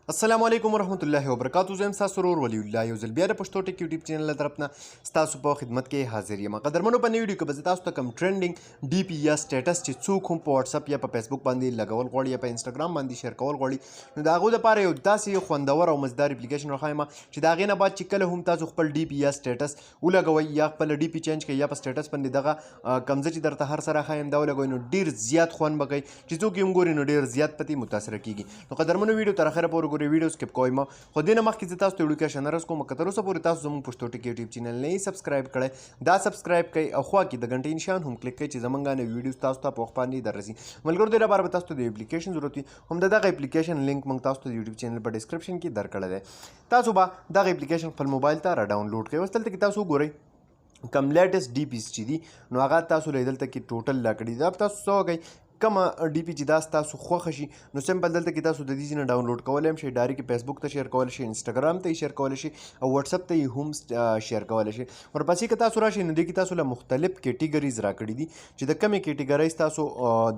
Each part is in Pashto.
السلام علیکم ورحمت الله وبرکاتو. زه یم ستاسو ورور ولی الله یو ځل بیا د پښتو ټیک یوټیوب چینل له طرف نه ستاسو په خدمت کې حاضر یم. قدرمنو په نوي ویډیو کې به زه تاسو ته کوم ټرینډینګ ډي پي یا سټیټس چې څوک هم په واتساپ یا په فیسبوک باندې لګول غواړي یا په انسټاګرام باندې شیر کول غواړي، نو د هغو دپاره یو داسې خوندور او مزدار اپلیکیشن راښیم چې د هغې نه بعد چې کله هم تاسو خپل ډي پي یا سټیټس ولګوئ یا خپل ډي پي چینج کوئ یا په سټیټس باندې دغه کوم ځای چې درته هر څه راښیم دا ولګوئ، نو ډېر زیات خوند به کوي چې څوک یې هم ګوري نو ډېر زیات پتې متاثره کیږي. نو قدرمنو ویډیو تر اخره پورې ګورئ، ویډیو سکپ کوئ مه. خو دې نه مخکې زه تاسو ته یو لوی شنرس کوم که تر اوسه پورې تاسو زموږ پښتو ټیک یوټیوب چینل نه یې سبسکرایب کړی دا سبسکرایب کړئ او خوا کې د غنټۍ نشان هم کلیک کړئ چې زموږ نوي ویډیوز تاسو ته په وخت باندې دررسي. ملګرو دې لپاره به تاسو ته د اپلیکیشن ضرورت وي، هم د دغه اپلیکیشن لینک موږ تاسو ته د یوټیوب چینل په ډسکرپشن کې درکړی دی. تاسو به دغه اپلیکیشن خپل موبایل ته را ډاونلوډ کړئ. اوس دلته کې تاسو وګورئ کم لیټسټ ډي پیز چې دي نو هغه تاسو له دلته کې ټوټل لا کړي دا تاسو څه وکئ کومه ډي پي چې دا ستاسو خوښه شي نو سمپل دلته کې تاسو د دې ځای نه ډاونلوډ کولی هم شئ، ډایرکټ فیسبوک ته شیر کولی شئ، انسټاګرام ته یې شیر کولی شئ او وټساپ ته یې هم شیر کولی شئ. ورپسې که تاسو راشئ نو دې کې تاسو له مختلف کیټیګریز راکړي دي چې د کمې کیټیګرۍ ستاسو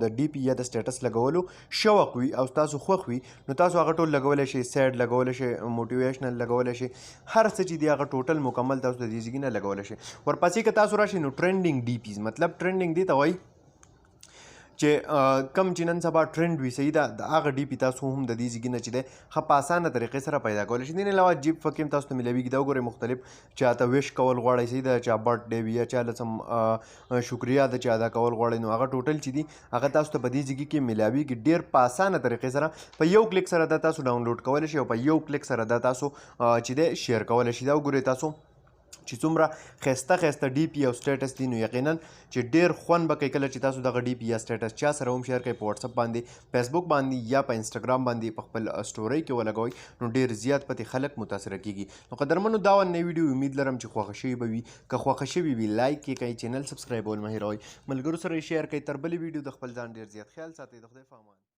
د ډي پي یا د سټیټس لګولو شوق وي او ستاسو خوښ وي نو تاسو هغه ټول لګولی شئ. سیډ لګولی شئ، موټیویشنل لګولی شئ، هر څه چې دي هغه ټوټل مکمل تاسو د دې ځای نه لګولی شئ. ورپسې که تاسو راشئ نو ټرینډینګ ډي پیز مطلب ټرینډینګ دې ته وایي چې کم چې نن سبا ټرینډ وي صحیح ده د هغه ډي پي تاسو هم د دې ځای نه چې دی ښه په اسانه طریقې سره پیدا کولی شئ. دې نه علاوه جیب فکیم تاسو ته میلاویږي دا وګورئ مختلف چاته ویش کول غواړئ صحیح ده، چا برډ ډے وي یا چا له څه شکریا ده چې ادا کول غواړئ نو هغه ټوټل چې دي هغه تاسو ته په دې ځای کې میلاویږي ډېر په اسانه طریقې سره په یو کلیک سره دا تاسو ډاونلوډ کولی شئ او په یو کلیک سره دا تاسو چې دی شیر کولی شئ. دا وګورئ تاسو چې څومره ښایسته ښایسته ډي پي او سټیټس دي نو یقینا چې ډېر خوند به کوي کله چې تاسو دغه ډي پي یا سټیټس چا سره هم شیر کوئ په وټساپ باندې، فیسبوک باندې یا په انسټاګرام باندې په خپل سټورۍ کې ولګوئ نو ډېر زیات پتې خلک متاثره کیږي. نو قدرمنو دا نوی ویډیو امید لرم چې خوښه شوې به وي، که خوښه شوې وي لایک یې کړئ، چینل سبسکرایبول مه هېروئ، ملګرو سره یې شیر کړئ. تر بلې ویډیو د خپل ځان ډېر زیات خیال ساتئ. د خدای په امان.